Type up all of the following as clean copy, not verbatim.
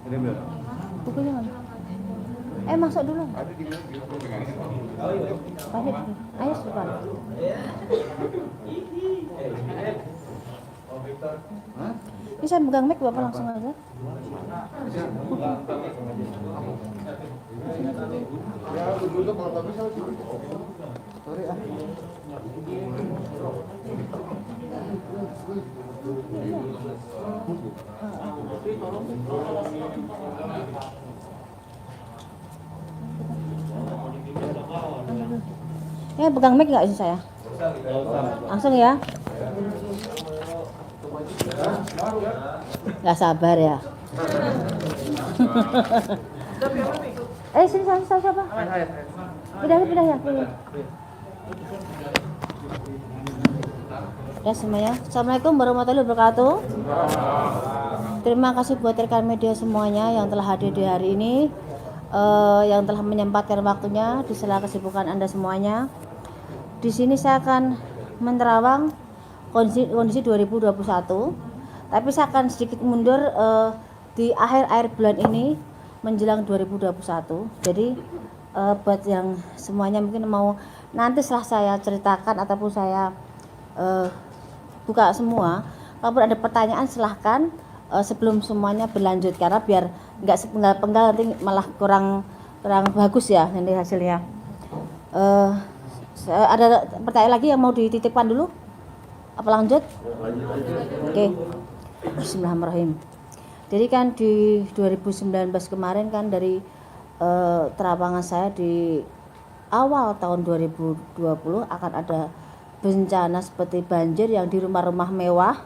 Bukunya mana? Masuk dulu. Balik. Ayo sebentar. Ini saya pegang mic Bapak langsung aja. Pegang mic nggak sih saya? Langsung ya. Nggak sabar ya. Sini siapa? Pindah ya. Ya semuanya. Assalamualaikum warahmatullahi wabarakatuh. Terima kasih buat rekan media semuanya yang telah hadir di hari ini, yang telah menyempatkan waktunya di sela kesibukan Anda semuanya. Di sini saya akan menerawang kondisi 2021, tapi saya akan sedikit mundur di akhir bulan ini menjelang 2021. Jadi buat yang semuanya mungkin mau nanti setelah saya ceritakan ataupun saya buka semua, kalau ada pertanyaan silahkan sebelum semuanya berlanjut, karena biar nggak sepenggal-penggal nanti malah kurang bagus ya nanti hasilnya. Ada pertanyaan lagi yang mau dititipkan dulu? Apa lanjut? Oke. Bismillahirrahmanirrahim. Jadi kan di 2019 kemarin kan dari terawangan saya di awal tahun 2020 akan ada bencana seperti banjir yang di rumah-rumah mewah.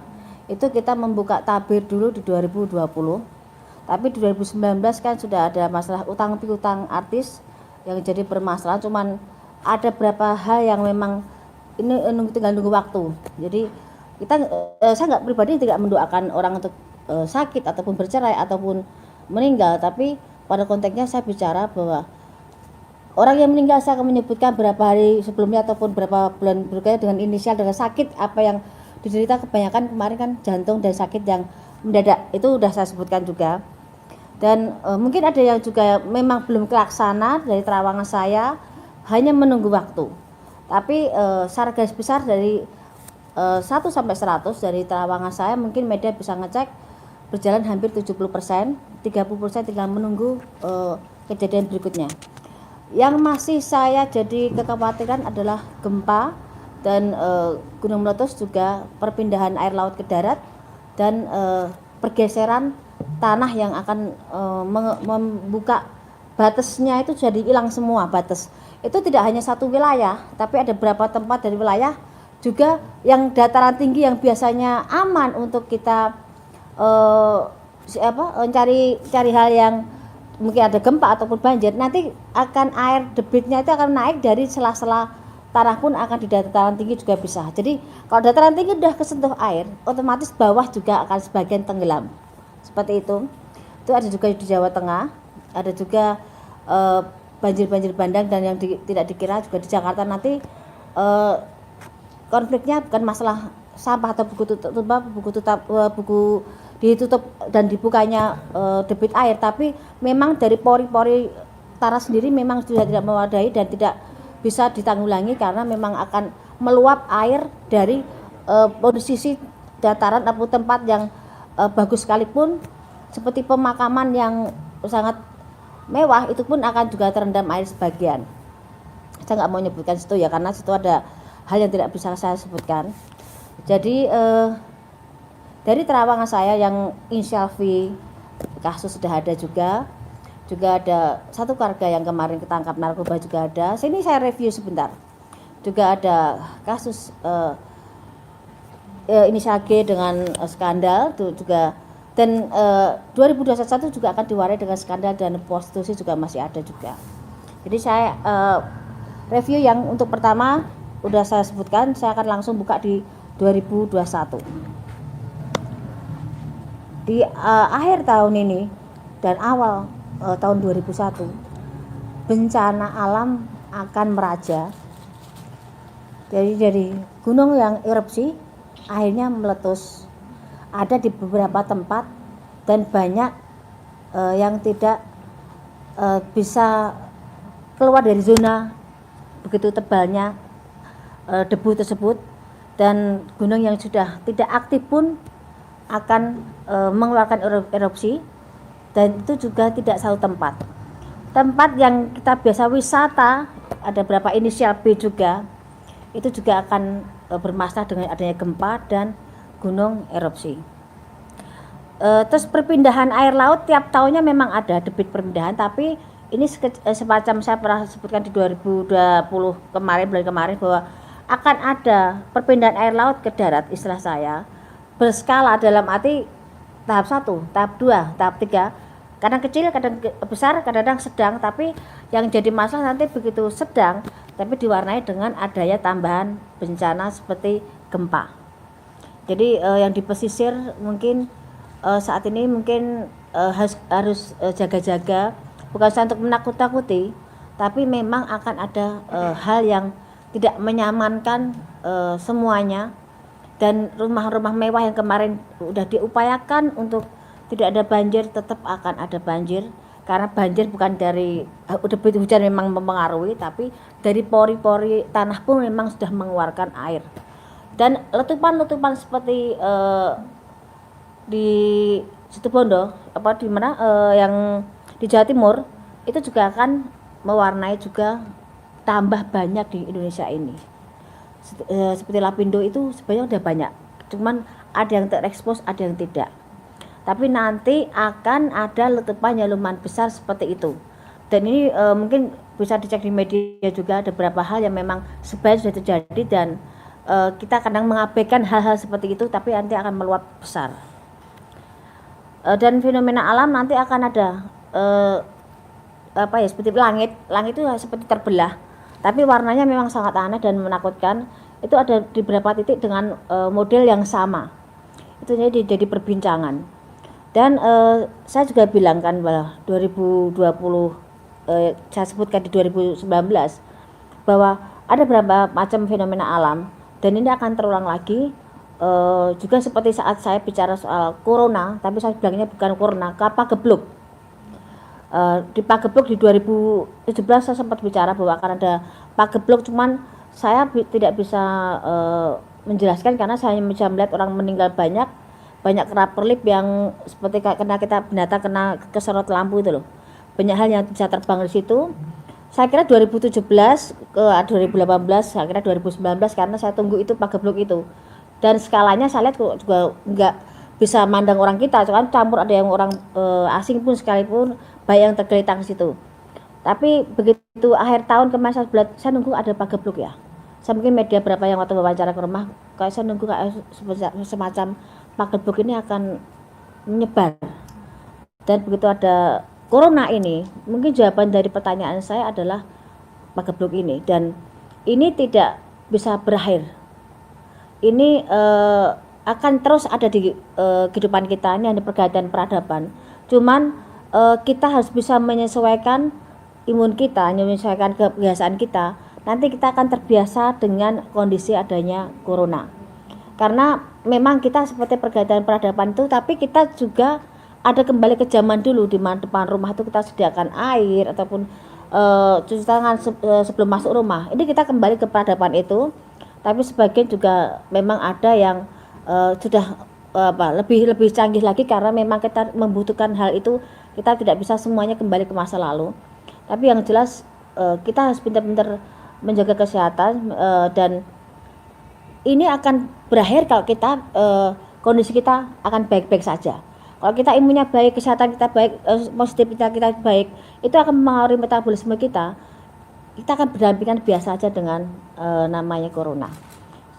Itu kita membuka tabir dulu di 2020. Tapi di 2019 kan sudah ada masalah utang piutang artis yang jadi permasalahan. Cuman ada beberapa hal yang memang ini tinggal nunggu waktu. Jadi saya nggak pribadi tidak mendoakan orang untuk sakit ataupun bercerai ataupun meninggal, tapi pada konteksnya saya bicara bahwa orang yang meninggal saya akan menyebutkan berapa hari sebelumnya ataupun berapa bulan berikutnya dengan inisial dengan sakit apa yang diderita. Kebanyakan kemarin kan jantung dan sakit yang mendadak, itu udah saya sebutkan juga. Dan mungkin ada yang juga memang belum terlaksana dari terawangan saya, hanya menunggu waktu. Tapi secara garis besar dari 1 sampai 100 dari terawangan saya mungkin media bisa ngecek berjalan hampir 70%, 30% tinggal menunggu kejadian berikutnya. Yang masih saya jadi kekhawatiran adalah gempa dan gunung meletus, juga perpindahan air laut ke darat dan pergeseran tanah yang akan membuka batasnya itu jadi hilang semua batas. Itu tidak hanya satu wilayah, tapi ada beberapa tempat dari wilayah juga yang dataran tinggi yang biasanya aman untuk kita cari hal yang mungkin ada gempa ataupun banjir, nanti akan air debitnya itu akan naik dari sela-sela tanah pun akan di dataran tinggi juga bisa. Jadi kalau dataran tinggi udah kesentuh air, otomatis bawah juga akan sebagian tenggelam. Seperti itu. Itu ada juga di Jawa Tengah, ada juga banjir bandang, dan yang tidak dikira juga di Jakarta nanti konfliknya bukan masalah sampah atau buku ditutup dan dibukanya debit air, tapi memang dari pori-pori tanah sendiri memang sudah tidak memadai dan tidak bisa ditanggulangi karena memang akan meluap air dari posisi dataran atau tempat yang bagus sekalipun seperti pemakaman yang sangat mewah, itu pun akan juga terendam air sebagian. Saya nggak mau menyebutkan situ ya, karena situ ada hal yang tidak bisa saya sebutkan. Jadi dari terawangan saya yang inisial V kasus sudah ada juga ada satu keluarga yang kemarin ketangkap narkoba juga ada. Sini saya review sebentar. Juga ada kasus inisial G dengan skandal itu juga. Dan 2021 juga akan diwarai dengan skandal dan prostitusi juga masih ada juga. Jadi saya review yang untuk pertama udah saya sebutkan, saya akan langsung buka di 2021. Di akhir tahun ini dan awal tahun 2001, bencana alam akan meraja. Jadi dari gunung yang erupsi akhirnya meletus. Ada di beberapa tempat dan banyak yang tidak bisa keluar dari zona begitu tebalnya debu tersebut, dan gunung yang sudah tidak aktif pun akan mengeluarkan erupsi, dan itu juga tidak satu tempat yang kita biasa wisata, ada beberapa inisial B juga, itu juga akan bermasalah dengan adanya gempa dan gunung erupsi. Terus perpindahan air laut tiap tahunnya memang ada debit perpindahan, tapi ini semacam saya pernah sebutkan di 2020 bulan kemarin bahwa akan ada perpindahan air laut ke darat, istilah saya berskala, dalam arti tahap 1, tahap 2, tahap 3, kadang kecil, kadang besar, kadang sedang, tapi yang jadi masalah nanti begitu sedang tapi diwarnai dengan adanya tambahan bencana seperti gempa. Jadi yang di pesisir mungkin saat ini mungkin harus jaga-jaga, bukan saja untuk menakut-takuti, tapi memang akan ada hal yang tidak menyamankan semuanya. Dan rumah-rumah mewah yang kemarin udah diupayakan untuk tidak ada banjir, tetap akan ada banjir, karena banjir bukan dari debit hujan memang mempengaruhi, tapi dari pori-pori tanah pun memang sudah mengeluarkan air. Dan letupan-letupan seperti di Situbondo, di mana yang di Jawa Timur, itu juga akan mewarnai juga tambah banyak di Indonesia ini. Seperti Lapindo itu sebenarnya udah banyak, cuman ada yang terekspos, ada yang tidak. Tapi nanti akan ada letupan yang lumayan besar seperti itu. Dan ini mungkin bisa dicek di media juga, ada beberapa hal yang memang sebenarnya sudah terjadi, dan kita kadang mengabaikan hal-hal seperti itu, tapi nanti akan meluap besar. Dan fenomena alam nanti akan ada seperti langit itu seperti terbelah, tapi warnanya memang sangat aneh dan menakutkan. Itu ada di beberapa titik dengan model yang sama, itu jadi perbincangan. Dan saya juga bilang kan bahwa 2020 saya sebutkan di 2019 bahwa ada beberapa macam fenomena alam, dan ini akan terulang lagi. Juga seperti saat saya bicara soal corona, tapi saya bilangnya bukan corona, Pagebluk. Di Pagebluk di 2017 saya sempat bicara bahwa akan ada Pagebluk, cuman saya tidak bisa menjelaskan karena saya hanya bisa melihat orang meninggal banyak kena perlip yang seperti kena kita binatang kena kesorot lampu itu loh. Banyak hal yang bisa terbang di situ. Saya kira 2017 ke 2018, saya kira 2019, karena saya tunggu itu Pagebluk itu. Dan skalanya saya lihat juga nggak bisa mandang orang kita, kan campur, ada yang orang asing pun sekalipun, baik yang tergeletak di situ. Tapi begitu akhir tahun kemarin saya nunggu ada Pagebluk ya. Saya mungkin media berapa yang waktu wawancara ke rumah, kayak saya nunggu kayak semacam Pagebluk ini akan menyebar. Dan begitu ada corona ini, mungkin jawaban dari pertanyaan saya adalah Pagebluk ini, dan ini tidak bisa berakhir. Ini akan terus ada di kehidupan kita, ini ada pergantian peradaban. Cuman kita harus bisa menyesuaikan imun kita, menyesuaikan kebiasaan kita. Nanti kita akan terbiasa dengan kondisi adanya corona. Karena memang kita seperti pergantian peradaban itu, tapi kita juga ada kembali ke zaman dulu, di mana depan rumah itu kita sediakan air ataupun cuci tangan sebelum masuk rumah. Ini kita kembali ke peradaban itu. Tapi sebagian juga memang ada yang sudah lebih canggih lagi, karena memang kita membutuhkan hal itu. Kita tidak bisa semuanya kembali ke masa lalu, tapi yang jelas kita harus pintar-pintar menjaga kesehatan, dan ini akan berakhir kalau kita kondisi kita akan baik-baik saja. Kalau kita imunnya baik, kesehatan kita baik, positivitas kita baik, itu akan mempengaruhi metabolisme kita. Kita akan berdampingan biasa aja dengan namanya corona.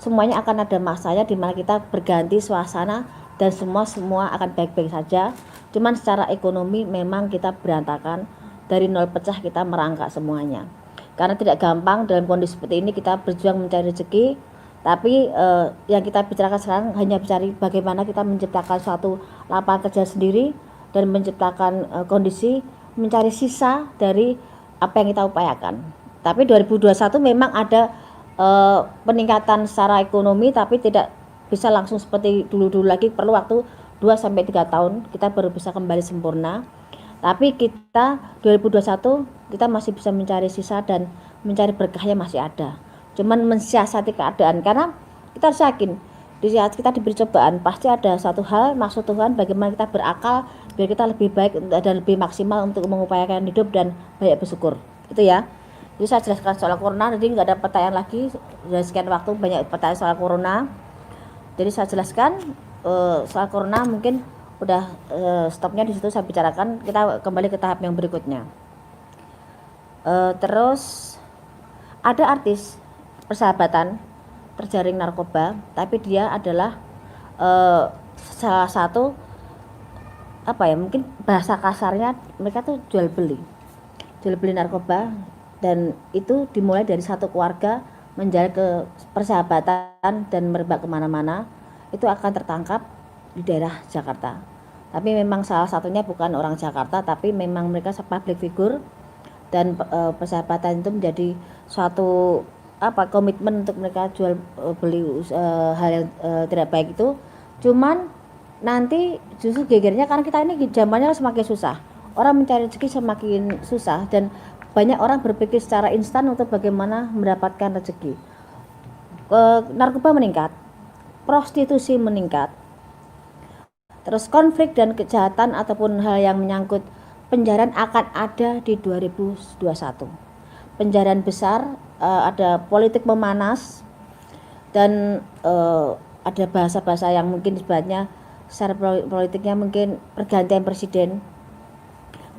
Semuanya akan ada masanya di mana kita berganti suasana, dan semua akan baik-baik saja. Cuman secara ekonomi memang kita berantakan, dari nol pecah kita merangkak semuanya. Karena tidak gampang dalam kondisi seperti ini kita berjuang mencari rezeki, tapi yang kita bicarakan sekarang hanya mencari bagaimana kita menciptakan suatu lapangan kerja sendiri, dan menciptakan kondisi mencari sisa dari apa yang kita upayakan. Tapi 2021 memang ada peningkatan secara ekonomi, tapi tidak bisa langsung seperti dulu-dulu lagi, perlu waktu 2-3 tahun kita baru bisa kembali sempurna. Tapi kita 2021 kita masih bisa mencari sisa dan mencari berkahnya masih ada. Cuman mensiasati keadaan, karena kita harus yakin di saat kita diberi cobaan pasti ada satu hal maksud Tuhan bagaimana kita berakal biar kita lebih baik dan lebih maksimal untuk mengupayakan hidup dan banyak bersyukur. Itu ya. Jadi saya jelaskan soal corona, jadi nggak ada pertanyaan lagi. Sudah sekian waktu banyak pertanyaan soal corona. Jadi saya jelaskan soal corona, mungkin udah stopnya di situ saya bicarakan. Kita kembali ke tahap yang berikutnya. Terus ada artis persahabatan terjaring narkoba, tapi dia adalah salah satu mungkin bahasa kasarnya mereka tuh jual beli narkoba, dan itu dimulai dari satu keluarga menjalin ke persahabatan dan merebak kemana-mana. Itu akan tertangkap di daerah Jakarta, tapi memang salah satunya bukan orang Jakarta, tapi memang mereka public figure, dan persahabatan itu menjadi suatu komitmen untuk mereka jual beli hal yang tidak baik itu. Cuman nanti justru gegernya karena kita ini zamannya semakin susah, orang mencari rezeki semakin susah, dan banyak orang berpikir secara instan untuk bagaimana mendapatkan rezeki. Narkoba meningkat, prostitusi meningkat, terus konflik dan kejahatan ataupun hal yang menyangkut penjarahan akan ada di 2021. Penjarahan besar, ada politik memanas, dan ada bahasa-bahasa yang mungkin sebenarnya secara politiknya mungkin pergantian presiden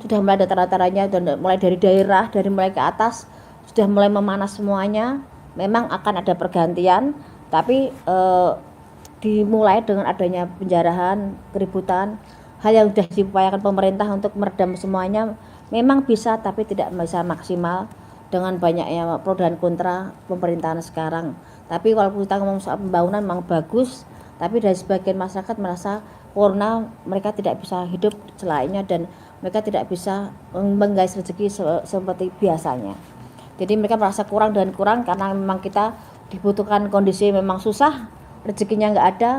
sudah mulai ada tanda-tandanya, dan mulai dari daerah, dari mulai ke atas sudah mulai memanas semuanya. Memang akan ada pergantian, tapi dimulai dengan adanya penjarahan, keributan, hal yang sudah diupayakan pemerintah untuk meredam semuanya memang bisa, tapi tidak bisa maksimal dengan banyaknya pro dan kontra pemerintahan sekarang. Tapi kalau kita ngomong soal pembangunan memang bagus, tapi dari sebagian masyarakat merasa corona mereka tidak bisa hidup selainnya, dan mereka tidak bisa menggais rezeki seperti biasanya. Jadi mereka merasa kurang dan kurang karena memang kita dibutuhkan kondisi memang susah, rezekinya nggak ada.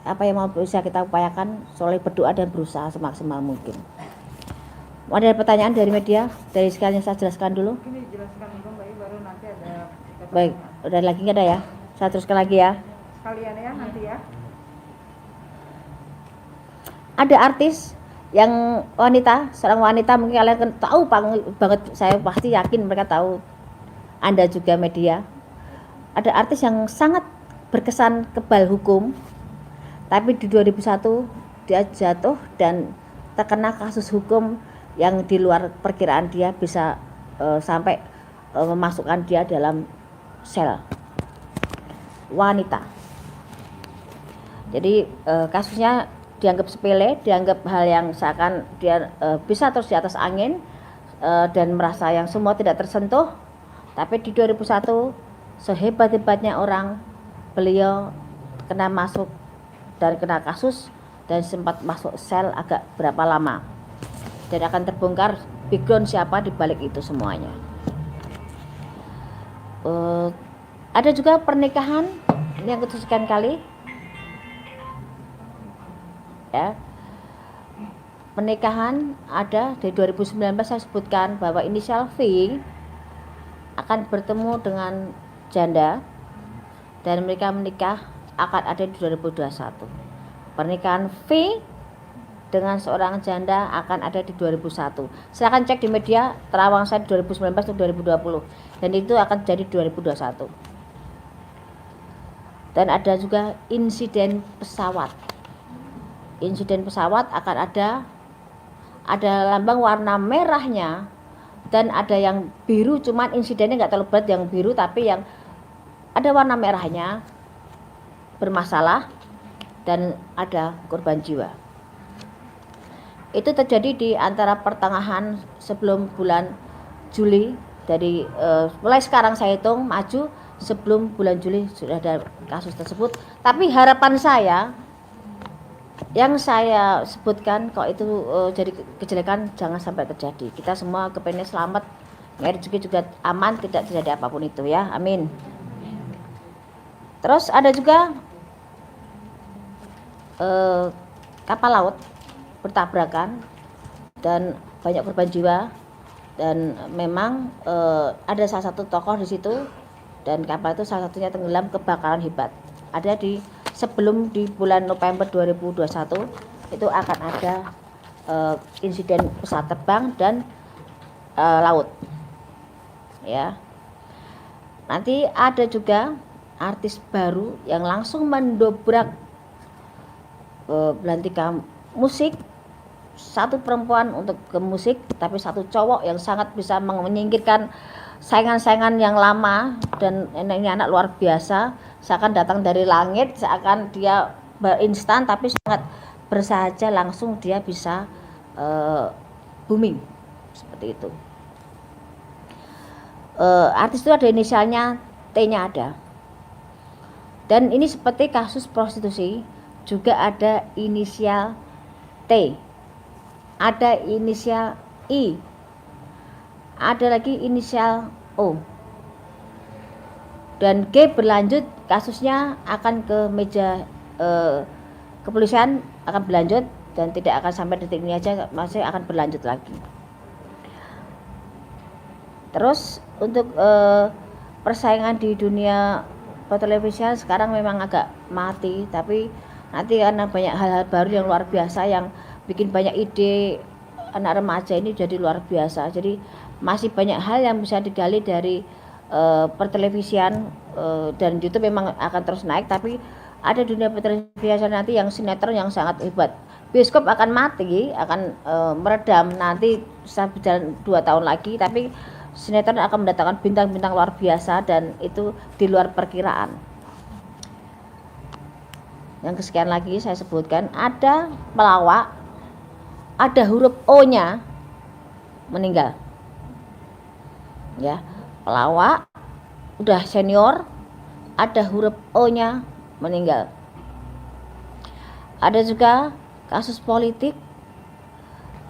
Apa yang mau bisa kita upayakan soleh berdoa dan berusaha semaksimal mungkin. Ada pertanyaan dari media? Dari sekalian saya jelaskan dulu. Ini dijelaskan dulu Mbak, baru nanti ada. Baik, udah lagi nggak ada ya? Saya teruskan lagi ya. Sekalian ya nanti ya. Ada artis yang wanita, seorang wanita, mungkin kalian tahu banget, saya pasti yakin mereka tahu. Anda juga media. Ada artis yang sangat berkesan kebal hukum, tapi di 2001 dia jatuh dan terkena kasus hukum yang di luar perkiraan dia, bisa sampai memasukkan dia dalam sel. Wanita. Jadi kasusnya dianggap sepele, dianggap hal yang seakan dia bisa terus di atas angin, dan merasa yang semua tidak tersentuh. Tapi di 2001 sehebat-hebatnya orang, beliau kena masuk dan kena kasus dan sempat masuk sel agak berapa lama, dan akan terbongkar background siapa di balik itu semuanya. Ada juga pernikahan, ini yang kesekian kali ya, pernikahan ada di 2019. Saya sebutkan bahwa inisial V akan bertemu dengan janda dan mereka menikah akan ada di 2021. Pernikahan V dengan seorang janda akan ada di 2001. Silakan cek di media terawang saya 2019 atau 2020, dan itu akan jadi 2021. Dan ada juga insiden pesawat. Insiden pesawat akan ada lambang warna merahnya dan ada yang biru, cuman insidennya nggak terlalu berat yang biru, tapi yang ada warna merahnya bermasalah dan ada korban jiwa. Itu terjadi di antara pertengahan sebelum bulan Juli. Dari mulai sekarang saya hitung maju, sebelum bulan Juli sudah ada kasus tersebut. Tapi harapan saya yang saya sebutkan, kalau itu jadi kejelekan jangan sampai terjadi. Kita semua kepengen selamat, rezeki juga aman, tidak terjadi apapun itu ya, amin. Terus ada juga kapal laut bertabrakan dan banyak korban jiwa. Dan memang ada salah satu tokoh di situ, dan kapal itu salah satunya tenggelam kebakaran hebat. Ada sebelum di bulan November 2021 itu akan ada insiden pesawat terbang dan laut. Ya. Nanti ada juga artis baru yang langsung mendobrak belantika musik. Satu perempuan untuk ke musik, tapi satu cowok yang sangat bisa menyingkirkan saingan-saingan yang lama. Dan ini anak luar biasa, seakan datang dari langit, seakan dia berinstan, tapi sangat bersahaja, langsung dia bisa booming seperti itu. Artis itu ada inisialnya, T-nya ada. Dan ini seperti kasus prostitusi, juga ada inisial T, ada inisial I, ada lagi inisial O, dan G berlanjut, kasusnya akan ke meja kepolisian, akan berlanjut dan tidak akan sampai detik ini aja, masih akan berlanjut lagi. Terus untuk persaingan di dunia pertelevisian sekarang memang agak mati, tapi nanti karena banyak hal-hal baru yang luar biasa yang bikin banyak ide anak remaja ini jadi luar biasa. Jadi masih banyak hal yang bisa digali dari pertelevisian, dan YouTube memang akan terus naik, tapi ada dunia pertelevisian nanti yang sinetron yang sangat hebat. Bioskop akan mati, akan meredam nanti bisa berjalan 2 tahun lagi, tapi sinetron akan mendatangkan bintang-bintang luar biasa dan itu di luar perkiraan. Yang kesekian lagi saya sebutkan, ada pelawak, ada huruf O-nya meninggal. Ya, pelawak udah senior, ada huruf O-nya meninggal. Ada juga kasus politik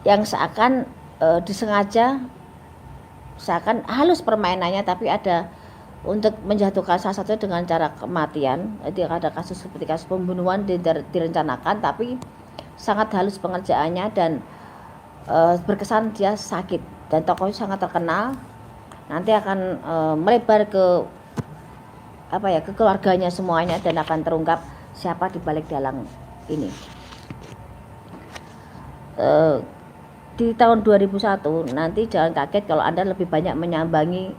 yang seakan disengaja, seakan halus permainannya, tapi ada untuk menjatuhkan salah satu dengan cara kematian. Jadi ada kasus seperti kasus pembunuhan direncanakan, tapi sangat halus pengerjaannya dan berkesan dia sakit, dan tokohnya sangat terkenal. Nanti akan melebar ke ke keluarganya semuanya, dan akan terungkap siapa di balik dalang ini. Di tahun 2001 nanti jangan kaget kalau Anda lebih banyak menyambangi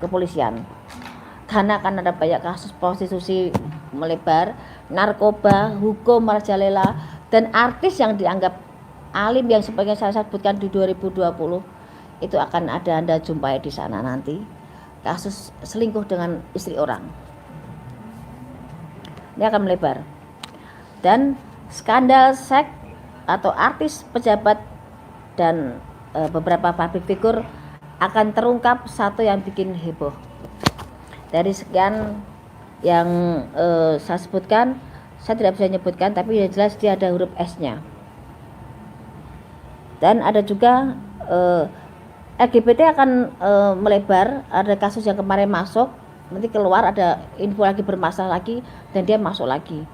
kepolisian, karena akan ada banyak kasus prostitusi melebar, narkoba, hukum merajalela, dan artis yang dianggap alim yang sebagai saya sebutkan di 2020 itu akan ada Anda jumpai di sana nanti. Kasus selingkuh dengan istri orang ini akan melebar, dan skandal seks atau artis, pejabat, dan beberapa public figure akan terungkap, satu yang bikin heboh. Dari sekian yang saya sebutkan, saya tidak bisa menyebutkan, tapi yang jelas dia ada huruf S-nya. Dan ada juga LGBT akan melebar. Ada kasus yang kemarin masuk, nanti keluar ada info lagi bermasalah lagi, dan dia masuk lagi.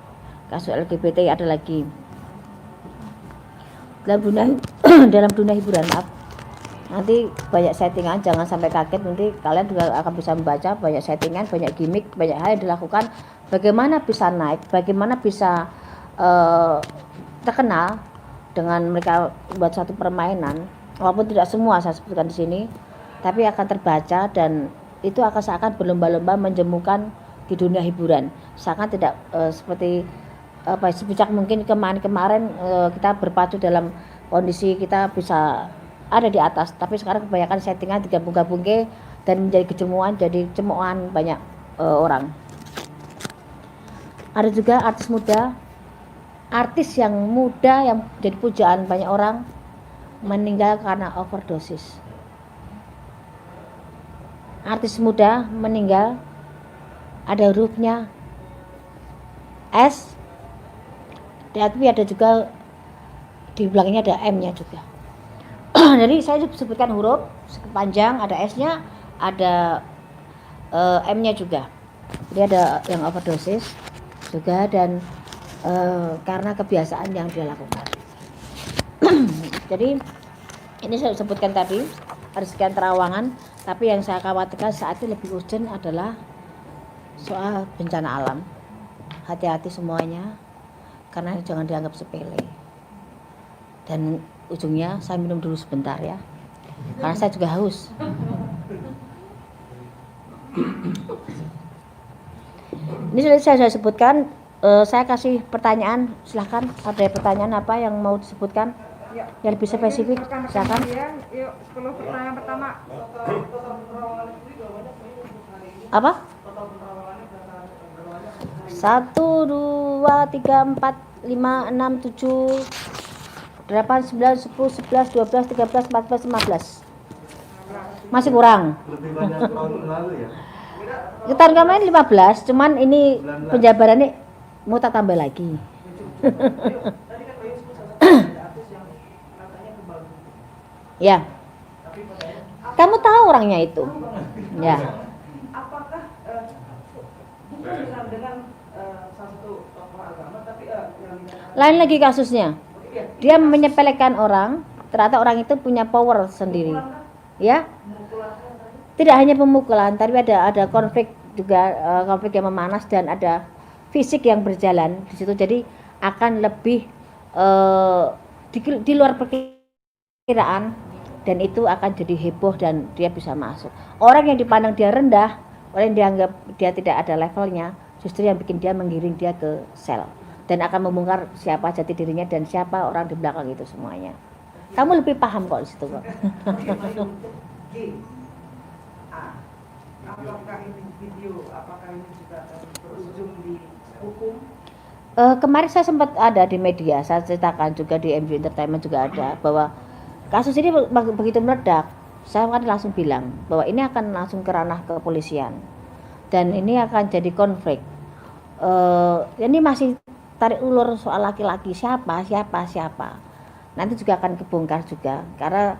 Kasus LGBT ada lagi. Dalam dunia hiburan, maaf, nanti banyak settingan, jangan sampai kaget. Nanti kalian juga akan bisa membaca banyak settingan, banyak gimmick, banyak hal yang dilakukan. Bagaimana bisa naik, bagaimana bisa terkenal dengan mereka buat satu permainan. Walaupun tidak semua saya sebutkan di sini, tapi akan terbaca, dan itu akan seakan berlomba-lomba menjemukan di dunia hiburan. Seakan tidak seperti sebijak mungkin kemarin kita berpacu dalam kondisi kita bisa ada di atas, tapi sekarang kebanyakan settingan digabung-gabungke dan menjadi kejemuan, jadi cemoan banyak orang. Ada juga artis muda, artis yang muda yang jadi pujaan banyak orang meninggal karena overdosis. Artis muda meninggal, ada hurufnya S, tapi ada juga di belakangnya ada M-nya juga. Jadi saya sebutkan huruf panjang, ada S-nya, ada M-nya juga. Jadi ada yang overdosis juga, dan karena kebiasaan yang dia lakukan. Jadi Ini saya sebutkan tadi ada sekian terawangan, tapi yang saya khawatirkan saat ini lebih urgent adalah soal bencana alam. Hati-hati semuanya, karena jangan dianggap sepele. Dan ujungnya saya minum dulu sebentar ya, karena saya juga haus. Ini sudah saya sebutkan. Saya kasih pertanyaan, silahkan. Ada pertanyaan apa yang mau disebutkan? Ya. Yang lebih spesifik, Rekan-rekan silakan. sekalian, yuk 10 pertanyaan pertama. Apa? 1, 2, 3, 4, 5, 6, 7, 8, 9, 10, 11, 12, 13, 14, 15. Masih kurang. Lebih banyak tahun lalu ya. Tahun kemarin 15, cuman ini penjabarannya mau tak tambah lagi. Ya. Kamu tahu orangnya itu. Ya. Apakah bukan dengan satu tokoh agama tapi yang Lain lagi kasusnya. Dia menyepelekan orang, ternyata orang itu punya power sendiri. Ya. Tidak hanya pemukulan, tapi ada konflik juga, konflik yang memanas dan ada fisik yang berjalan di situ. Jadi akan lebih di luar perkiraan, dan itu akan jadi heboh dan dia bisa masuk. Orang yang dipandang dia rendah, orang yang dianggap dia tidak ada levelnya, justru yang bikin dia menggiring dia ke sel dan akan membongkar siapa jati dirinya dan siapa orang di belakang itu semuanya. Kamu lebih paham kok di situ kok. G. A. Apakah ini video, apakah ini juga akan berujung di hukum? Kemarin saya sempat ada di media, saya ceritakan juga di MJ Entertainment juga ada bahwa kasus ini begitu meledak, saya kan langsung bilang bahwa ini akan langsung ke ranah kepolisian dan ini akan jadi konflik. Ini masih tarik ulur soal laki-laki siapa. Nanti juga akan kebongkar juga karena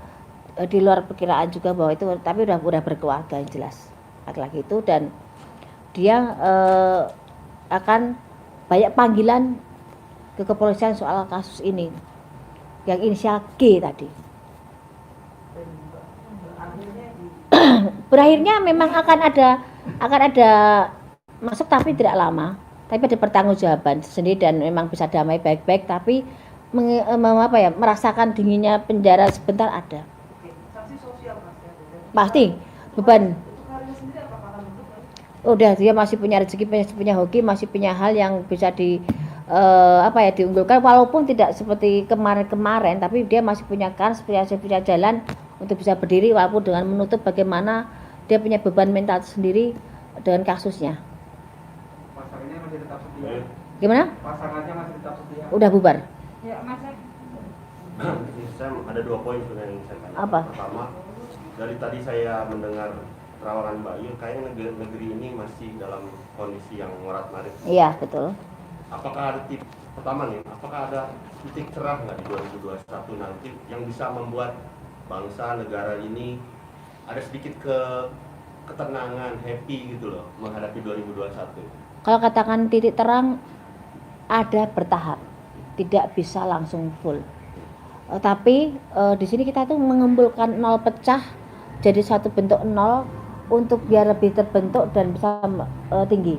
di luar perkiraan juga bahwa itu, tapi udah berkeluarga yang jelas laki-laki itu, dan dia akan banyak panggilan ke kepolisian soal kasus ini yang inisial G tadi. Berakhirnya memang akan ada masuk, tapi tidak lama, tapi ada pertanggungjawaban sendiri dan memang bisa damai baik-baik, tapi merasakan dinginnya penjara sebentar ada. Sanksi sosial Pasti beban. untuk karirnya sendiri apakah akan menutup? Udah, dia masih punya rezeki, masih punya hoki, masih punya hal yang bisa diunggulkan, walaupun tidak seperti kemarin-kemarin, tapi dia masih punya kans, punya jalan untuk bisa berdiri walaupun dengan menutup bagaimana dia punya beban mental sendiri dengan kasusnya. Pasangannya masih tetap setia. Gimana? Pasangannya masih tetap setia. Udah bubar. Ya, Mas. Saya ada 2 poin sebenarnya yang saya tanya. Apa? Pertama, dari tadi saya mendengar terawangan Mbak Yu, kayaknya negeri ini masih dalam kondisi yang morat-marit. Iya, betul. Apakah ada pertama nih, apakah ada titik cerah nggak di 2021 nanti yang bisa membuat bangsa negara ini ada sedikit ketenangan, happy gitu loh menghadapi 2021? Kalau katakan titik terang, ada bertahap, tidak bisa langsung full. Tapi di sini kita tuh mengumpulkan nol pecah jadi satu bentuk nol untuk biar lebih terbentuk dan bisa tinggi.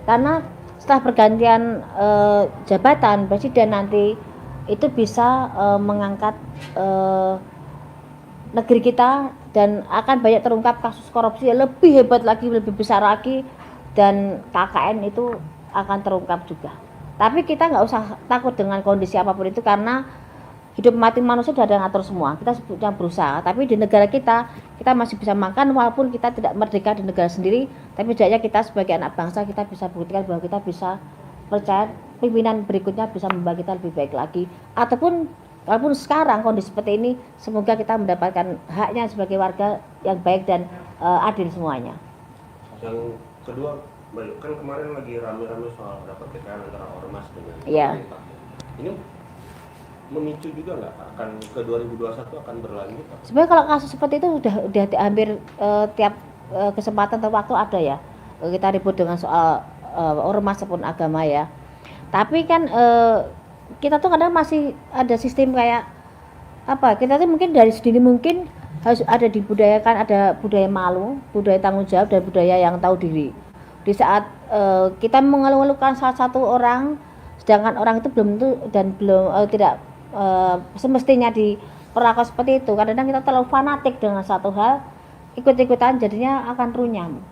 Karena setelah pergantian jabatan presiden nanti itu bisa mengangkat negeri kita, dan akan banyak terungkap kasus korupsi yang lebih hebat lagi, lebih besar lagi, dan KKN itu akan terungkap juga. Tapi kita nggak usah takut dengan kondisi apapun itu, karena hidup mati manusia sudah ada yang ngatur semua. Kita sebutnya berusaha, tapi di negara kita masih bisa makan walaupun kita tidak merdeka di negara sendiri, tapi setidaknya kita sebagai anak bangsa kita bisa buktikan bahwa kita bisa percaya pimpinan berikutnya bisa membawa kita lebih baik lagi. Ataupun walaupun sekarang kondisi seperti ini, semoga kita mendapatkan haknya sebagai warga yang baik dan adil semuanya. Yang kedua, kan kemarin lagi rame-rame soal dapat kekayaan antara ormas dengan Iya. pemerintah. Ini memicu juga nggak akan ke 2021 akan berlanjut? Sebenarnya kalau kasus seperti itu udah hampir tiap kesempatan atau waktu ada ya, kita ribut dengan soal ormas ataupun agama ya. Tapi kan kita tuh kadang masih ada sistem kayak apa kita tuh mungkin dari sedini mungkin harus ada dibudayakan, ada budaya malu, budaya tanggung jawab, dan budaya yang tahu diri. Di saat kita mengeluh-elukan salah satu orang, sedangkan orang itu belum tentu dan belum tidak semestinya diperlakukan seperti itu. Kadang-kadang kita terlalu fanatik dengan satu hal, ikut-ikutan jadinya akan runyam.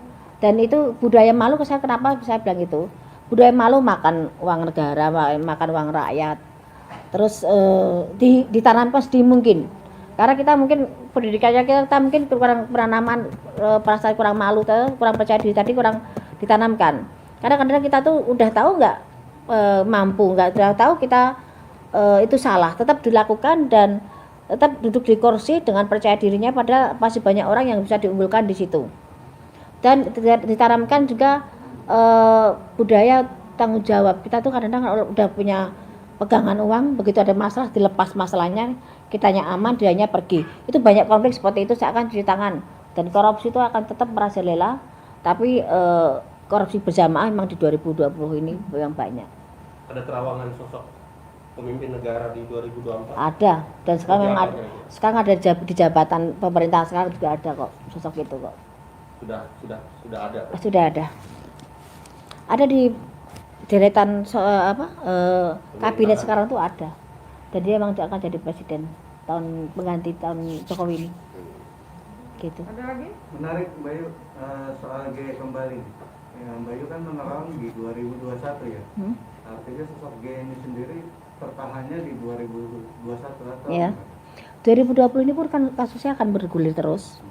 Dan itu budaya malu, saya kenapa saya bilang itu? Budaya malu makan uang negara, makan uang rakyat. Terus ditanamkan sedini mungkin. Karena kita mungkin pendidikannya kita mungkin kurang penanaman perasaan kurang malu, kurang percaya diri tadi kurang ditanamkan. Karena kadang-kadang kita tuh udah tahu nggak mampu, nggak udah tahu kita itu salah, tetap dilakukan dan tetap duduk di kursi dengan percaya dirinya, pada masih banyak orang yang bisa diunggulkan di situ. Dan ditanamkan juga budaya tanggung jawab. Kita tuh kadang-kadang udah punya pegangan uang, begitu ada masalah dilepas masalahnya, kitanya aman, dianya pergi. Itu banyak konflik seperti itu seakan cuci tangan, dan korupsi itu akan tetap merajalela. Tapi korupsi berjamaah memang di 2020 ini yang banyak. Ada terawangan sosok pemimpin negara di 2024? Ada, dan sekarang memang ada, sekarang ada di jabatan pemerintahan sekarang juga ada kok sosok itu kok. Sudah ada. Sudah ada. Ada di deretan kabinet sekarang tuh ada. Dan dia memang akan jadi presiden tahun pengganti tahun Jokowi ini. Gitu. Ada lagi? Menarik Mbak Yu, soal G kembali. Ya, Mbak Yu kan menerang di 2021 ya. Artinya sosok G ini sendiri tertahannya di 2021 atau? Ya. 2020 ini pun kan kasusnya akan bergulir terus.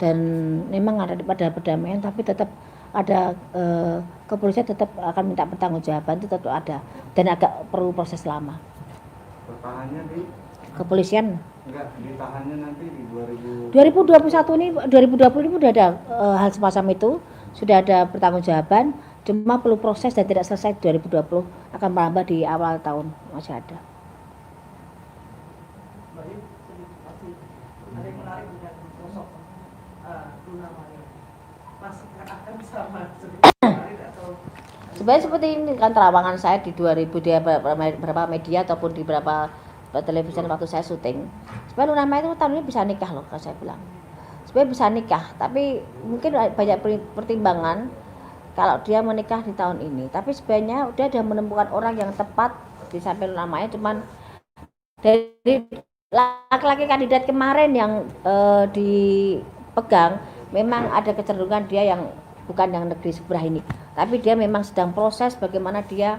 Dan memang ada pada perdamaian, tapi tetap ada kepolisian tetap akan minta pertanggungjawaban, itu tetap ada, dan agak perlu proses lama. Tertahannya di Kepolisian enggak ditahannya nanti di 2020 ini sudah ada hal semacam itu, sudah ada pertanggungjawaban, cuma perlu proses dan tidak selesai 2020, akan melambat di awal tahun masih ada. Baik, masih ada yang menarik dengan sosok Luna Maya. Masih akan sama seperti kemarin atau Sebenarnya seperti ini kan terawangan saya di 2000 di beberapa media ataupun di beberapa televisi waktu saya syuting. Sebenarnya Luna Maya itu tahun ini bisa nikah loh, kalau saya bilang. Sebenarnya bisa nikah, tapi mungkin banyak pertimbangan kalau dia menikah di tahun ini. Tapi sebenarnya dia sudah menemukan orang yang tepat di samping Luna Maya, cuman dari laki-laki kandidat kemarin yang dipegang memang ada kecenderungan dia yang bukan yang negeri sebelah ini, tapi dia memang sedang proses bagaimana dia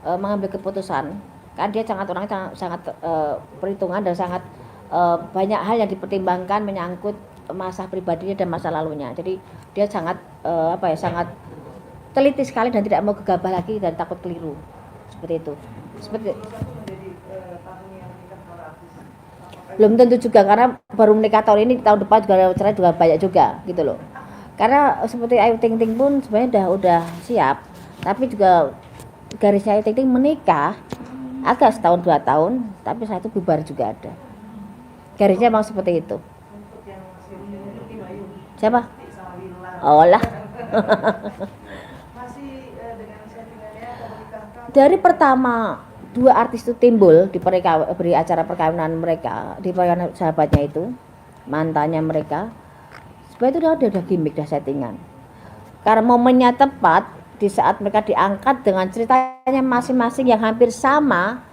mengambil keputusan. Kan dia orangnya sangat perhitungan dan sangat banyak hal yang dipertimbangkan menyangkut masa pribadinya dan masa lalunya. Jadi dia sangat sangat teliti sekali dan tidak mau gegabah lagi dan takut keliru seperti itu. Seperti menjadi tahun yang nikah para artis. belum tentu juga, karena baru menikah tahun ini, tahun depan juga cerai juga banyak juga gitu loh. Karena seperti Ayu Ting Ting pun sebenarnya udah siap, tapi juga garisnya Ayu Ting Ting menikah agak setahun 2 tahun, tapi setelah itu bubar juga ada. Garisnya memang seperti itu. Untuk yang masih mengikuti Bayu. Siapa? Sama Lila. Oh lah. Masih dengan settingannya atau menikahkan? Dari pertama 2 artis itu timbul di acara perkawinan mereka, di perkawinan sahabatnya itu, mantannya mereka, sebenarnya itu udah gimmick, udah settingan. Karena momennya tepat di saat mereka diangkat dengan ceritanya masing-masing yang hampir sama,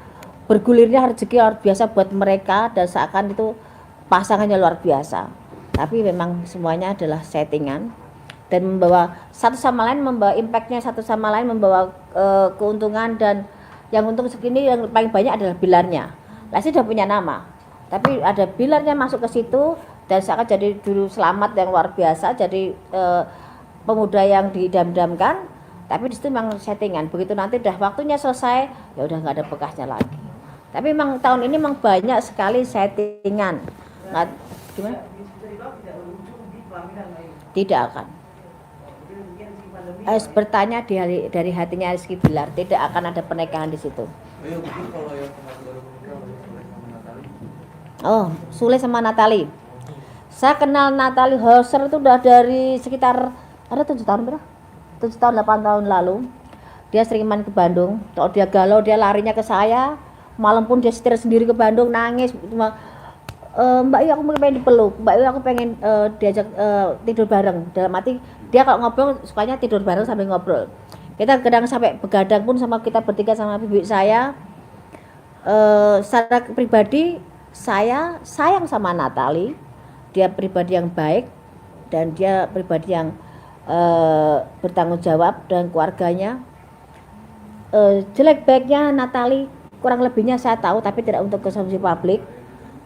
bergulirnya rezeki luar biasa buat mereka dan seakan itu pasangannya luar biasa. Tapi memang semuanya adalah settingan dan membawa satu sama lain, membawa impactnya satu sama lain, membawa keuntungan, dan yang untung segini yang paling banyak adalah Bilarnya. Lesti sudah punya nama, tapi ada Bilarnya masuk ke situ dan seakan jadi dulu Selamat yang luar biasa, jadi pemuda yang didam-damkan, tapi di situ memang settingan. Begitu nanti udah waktunya selesai, ya udah nggak ada bekasnya lagi. Tapi memang tahun ini memang banyak sekali settingan. Nggak, gimana? Bisa dibilang tidak berujung di pelaminan Bayu. Tidak akan. Jadi mungkin si pandemi. Harus bertanya dari hatinya Rizky Bilar, tidak akan ada pernikahan di situ. Ayo, mungkin kalau yang baru menikah Sule sama Natali. Oh, Sule sama Natali. Saya kenal Natali Hauser itu udah dari sekitar ada 7 tahun berapa? 7 tahun 8 tahun lalu. Dia sering main ke Bandung. Kalau dia galau dia larinya ke saya. Malam pun dia setir sendiri ke Bandung, nangis. Mbak Yu aku pengen dipeluk, Mbak Yu aku pengen diajak tidur bareng. Dalam arti dia kalau ngobrol sukanya tidur bareng sambil ngobrol. Kita kadang sampai begadang pun sama kita bertiga sama bibi saya. Secara pribadi saya sayang sama Natali. Dia pribadi yang baik dan dia pribadi yang bertanggung jawab dengan keluarganya. Jelek baiknya Natali kurang lebihnya saya tahu tapi tidak untuk konsumsi publik.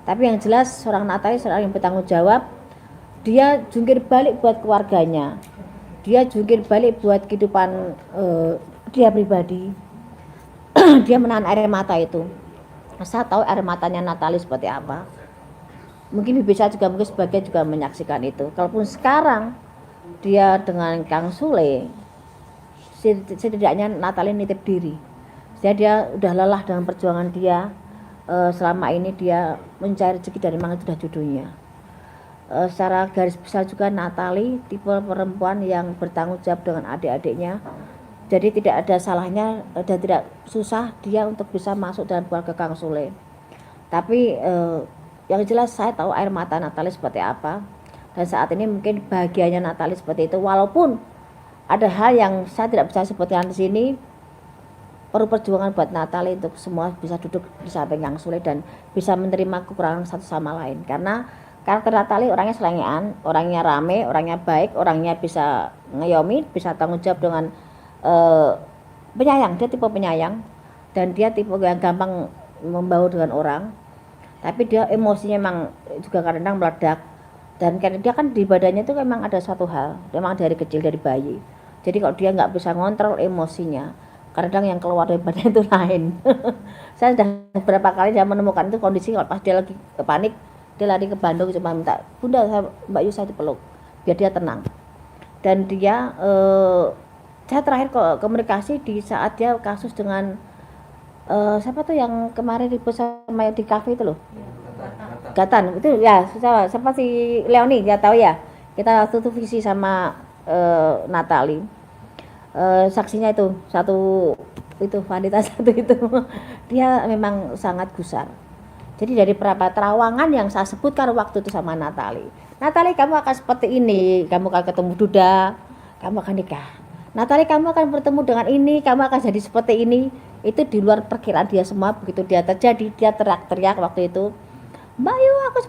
Tapi yang jelas seorang Natali seorang yang bertanggung jawab. Dia jungkir balik buat keluarganya. Dia jungkir balik buat kehidupan dia pribadi. Dia menahan air mata itu. Saya tahu air matanya Natali seperti apa. Mungkin bibi saya juga mungkin sebagian juga menyaksikan itu. Kalaupun sekarang dia dengan Kang Sule, setidaknya Natali nitip diri. Jadi dia udah lelah dengan perjuangan dia. Selama ini dia mencari rezeki dari mana itu sudah judulnya. Secara garis besar juga Natali tipe perempuan yang bertanggung jawab dengan adik-adiknya. Jadi tidak ada salahnya dan tidak susah dia untuk bisa masuk dalam keluarga Kang Sule. Tapi yang jelas saya tahu air mata Natali seperti apa. Dan saat ini mungkin bahagianya Natali seperti itu. Walaupun ada hal yang saya tidak bisa sebutkan di sini. Perlu perjuangan buat Natali untuk semua bisa duduk di samping Kang Sule dan bisa menerima kekurangan satu sama lain. Karena karakter Natali orangnya selengean, orangnya rame, orangnya baik, orangnya bisa ngayomi, bisa tanggung jawab dengan penyayang. Dia tipe penyayang dan dia tipe yang gampang membaur dengan orang. Tapi dia emosinya memang juga kadang-kadang meledak. Dan karena dia kan di badannya itu memang ada suatu hal, memang dari kecil dari bayi. Jadi kalau dia nggak bisa ngontrol emosinya, kadang yang keluar dari badan itu lain. Saya sudah beberapa kali saya menemukan itu kondisi kalau pas dia lagi panik, dia lari ke Bandung cuma minta, Bunda Mbak Yu saya dipeluk, biar dia tenang. Dan dia, saya terakhir komunikasi di saat dia kasus dengan siapa tuh yang kemarin ribut sama di kafe itu loh, Gatan itu ya, siapa si Leoni dia tahu ya. Kita waktu itu visi sama Natali. Saksinya itu satu itu wanita satu itu dia memang sangat gusar. Jadi dari beberapa terawangan yang saya sebutkan waktu itu sama Natali, kamu akan seperti ini, kamu akan ketemu Duda, kamu akan nikah. Natali kamu akan bertemu dengan ini, kamu akan jadi seperti ini. Itu di luar perkiraan dia semua. Begitu dia terjadi, dia teriak-teriak waktu itu, Mbak Yu aku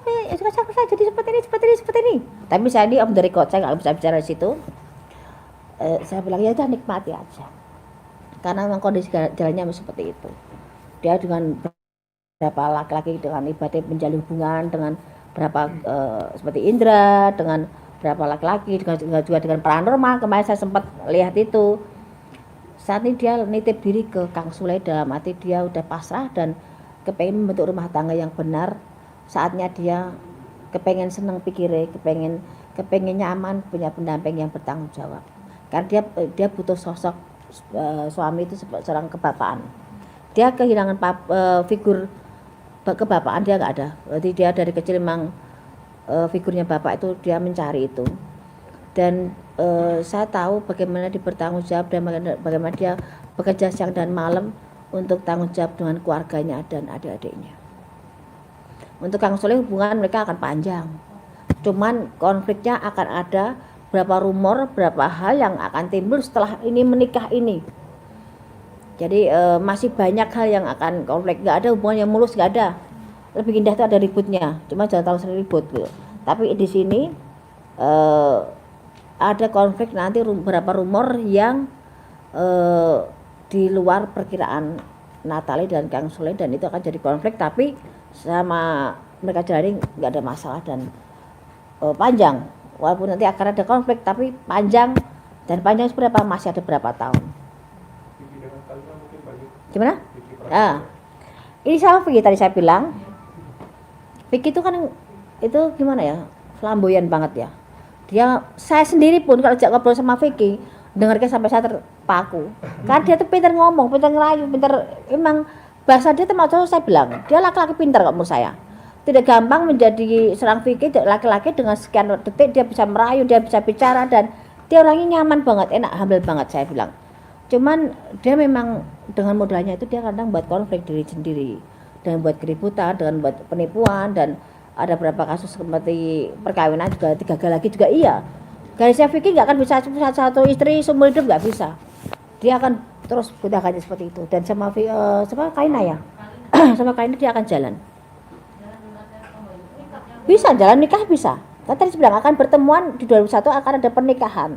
saya jadi seperti ini. Tapi saya ini om dari kota, saya nggak bisa bicara di situ. Saya bilang ya udah nikmati aja karena memang kondisi jalannya seperti itu. Dia dengan berapa laki-laki dengan ibadah menjalin hubungan dengan berapa seperti Indra, dengan berapa laki-laki juga dengan paranormal. Kemarin saya sempat lihat itu. Saat ini dia nitip diri ke Kang Sule dalam arti dia udah pasrah dan kepengen membentuk rumah tangga yang benar. Saatnya dia kepengen seneng pikirnya, kepengen nyaman, punya pendamping yang bertanggung jawab. Karena dia butuh sosok suami itu seorang kebapaan. Dia kehilangan figur kebapaan, dia nggak ada. Berarti dia dari kecil memang figurnya bapak itu dia mencari itu. Dan saya tahu bagaimana dia bertanggung jawab dan bagaimana dia bekerja siang dan malam untuk tanggung jawab dengan keluarganya dan adik-adiknya. Untuk Kang Sule hubungan mereka akan panjang. Cuman konfliknya akan ada, berapa rumor, berapa hal yang akan timbul setelah ini menikah ini. Jadi masih banyak hal yang akan konflik. Nggak ada hubungan yang mulus, nggak ada. Lebih indah itu ada ributnya, cuma jangan terlalu sering ribut gitu. Tapi di sini ada konflik nanti beberapa rumor yang di luar perkiraan Natali dan Kang Sule, dan itu akan jadi konflik. Tapi sama mereka jalani nggak ada masalah dan panjang. Walaupun nanti akan ada konflik, tapi panjang, dan panjang seberapa masih ada berapa tahun. Gimana? Nah, ini sama Vicky tadi saya bilang. Vicky itu kan itu gimana ya, flamboyan banget ya. Saya sendiri pun kalau ajak ngobrol sama Vicky, dengarnya sampai saya terpaku. Karena dia tuh pintar ngomong, pintar ngerayu, pintar, emang bahasa dia termasuk saya bilang, dia laki-laki pintar kok menurut saya. Tidak gampang menjadi seorang Vicky, laki-laki dengan sekian detik dia bisa merayu, dia bisa bicara, dan dia orangnya nyaman banget, enak, humble banget saya bilang. Cuman dia memang dengan modalnya itu dia kadang buat konflik diri sendiri, dengan buat keributan, dengan buat penipuan, dan ada berapa kasus seperti perkawinan juga gagal lagi juga iya. Garisnya Vicky nggak akan bisa satu istri seumur hidup, nggak bisa. Dia akan terus gonta-ganti seperti itu. Dan sama Kaina ya, sama Kaina dia akan jalan. Bisa jalan nikah bisa. Kan tadi bilang akan bertemuan di 2001 akan ada pernikahan.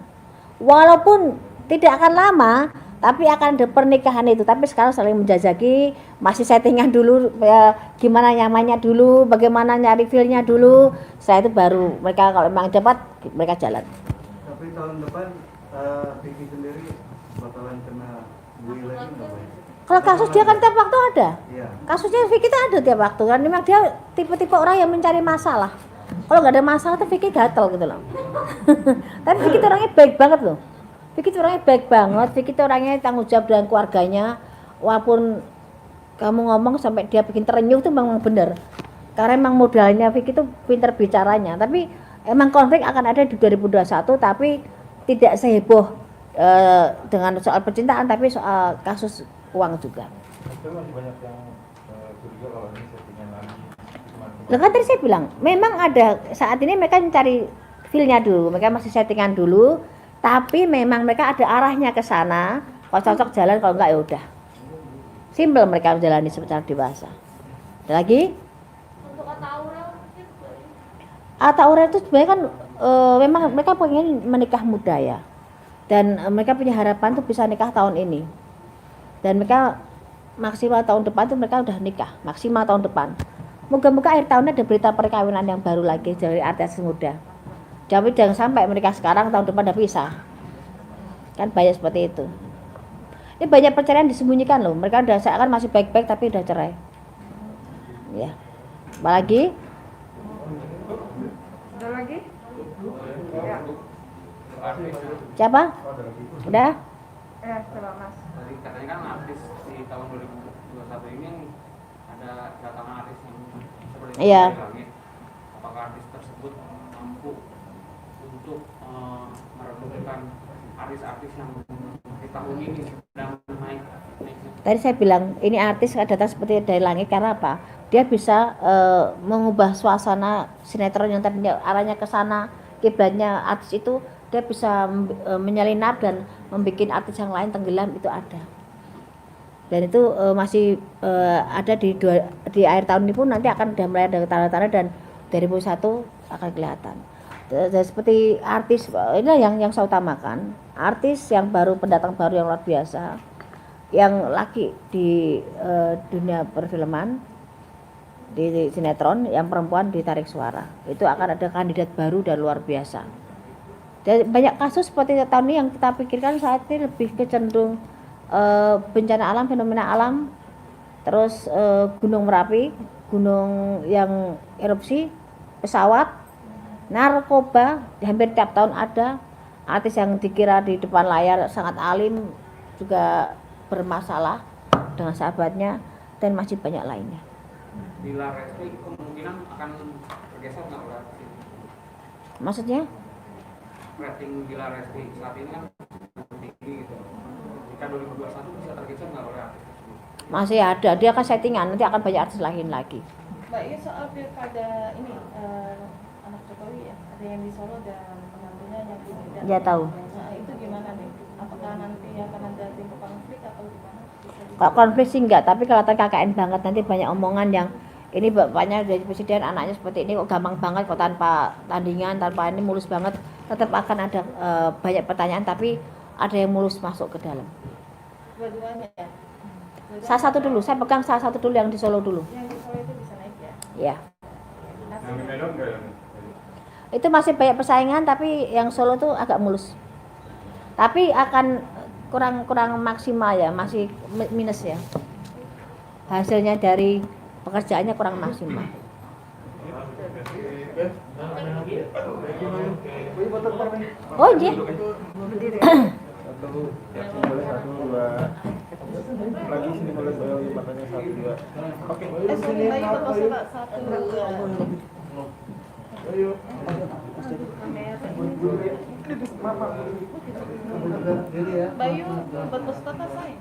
Walaupun tidak akan lama, tapi akan ada pernikahan itu. Tapi sekarang saling menjajaki, masih settingan dulu ya, gimana nyamannya dulu, bagaimana nyari feel-nya dulu. Setelah itu baru mereka kalau memang cepat mereka jalan. Tapi tahun depan Vicky sendiri bakalan kena bully lagi nggak, Bay? Kalau kasus dia kan tiap waktu ada. Iya. Kasusnya Vicky itu ada tiap waktu kan, memang dia tipe-tipe orang yang mencari masalah. Kalau nggak ada masalah tuh Vicky gatel gitu loh. Tapi Vicky itu orangnya baik banget loh. Vicky itu orangnya baik banget. Vicky itu orangnya tanggung jawab dengan keluarganya. Walaupun kamu ngomong sampai dia bikin terenyuh tuh memang bener. Karena emang modalnya Vicky itu pinter bicaranya. Tapi emang konflik akan ada di 2021, tapi tidak seheboh dengan soal percintaan, tapi soal kasus uang juga. Itu masih banyak yang curiga kalau ini settingan lagi. Nah, kan tadi saya bilang, memang ada saat ini mereka mencari feel-nya dulu, mereka masih settingan dulu, tapi memang mereka ada arahnya ke sana. Kalau cocok jalan, kalau enggak ya udah. Simpel mereka menjalani secara dewasa. Ada lagi? Untuk kata Aurel mungkin Ata Aurel itu sebenarnya kan memang mereka pengen menikah muda ya. Dan mereka punya harapan tuh bisa nikah tahun ini. Dan mereka maksimal tahun depan tuh mereka udah nikah, maksimal tahun depan. Moga-moga akhir tahun ada berita perkawinan yang baru lagi dari artis muda. Tapi jangan sampai mereka sekarang tahun depan udah pisah. Kan banyak seperti itu. Ini banyak perceraian disembunyikan loh. Mereka udah seakan masih baik-baik tapi udah cerai. Ya. Apalagi? ada lagi? Ya, Siapa? Udah? coba Mas. Tadi katanya kan artis di tahun 2021 ini ada datangan artis yang seperti Iya. Dari Langit. Apakah artis tersebut mampu untuk meredupkan artis-artis yang di tahun ini sedang naiknya? Tadi saya bilang ini artis datang seperti dari langit karena apa? Dia bisa mengubah suasana sinetron yang tadinya arahnya ke sana, kiblatnya artis itu dia bisa menyelinap dan membuat artis yang lain tenggelam, itu ada. Dan itu masih ada di akhir tahun ini pun nanti akan sudah mulai ada tanda-tanda dan 2001 akan kelihatan. Dan seperti artis ini yang saya utamakan, artis yang baru, pendatang baru yang luar biasa, yang laki di dunia perfilman, di sinetron, yang perempuan ditarik suara. Itu akan ada kandidat baru dan luar biasa. Dan banyak kasus seperti tahun ini yang kita pikirkan saat ini lebih kecenderung bencana alam, fenomena alam, terus gunung Merapi, gunung yang erupsi, pesawat, narkoba, hampir tiap tahun ada. Artis yang dikira di depan layar sangat alim juga bermasalah dengan sahabatnya, dan masih banyak lainnya. Bila Resti kemungkinan akan bergeser nggak oleh artis ini? Maksudnya? Rating Bila Resti saat ini kan tinggi gitu. Jika 2021 bisa tergeser nggak oleh artis tersebut? Masih ada, dia akan settingan, nanti akan banyak artis lain lagi. Mbak, ini soal pilkada ini anak Jokowi ya, ada yang di Solo dan penantunya yang di Medan. Ya tahu. Nah, itu gimana nih? Apakah nanti akan ada timbul konflik atau gimana? Kalau konflik sih enggak, tapi kelihatan KKN banget, nanti banyak omongan yang ini bapaknya dari presiden, anaknya seperti ini kok gampang banget, kok tanpa tandingan, tanpa ini mulus banget. Tetap akan ada banyak pertanyaan, tapi ada yang mulus masuk ke dalam. Dua-duanya ya? Salah satu dulu, saya pegang salah satu dulu yang di Solo dulu. Yang di Solo itu bisa naik ya? Ya, Yang di Medan enggak yang itu masih banyak persaingan, tapi yang Solo tuh agak mulus. Tapi akan kurang maksimal ya, masih minus ya. Hasilnya dari pekerjaannya kurang maksimal. Oh iya. boleh 1, 2 lagi sini boleh matanya 1, 2. Oke. Sorry, Mbak, foto satu, dua. Jadi ya. Bayu buat poster apa saya?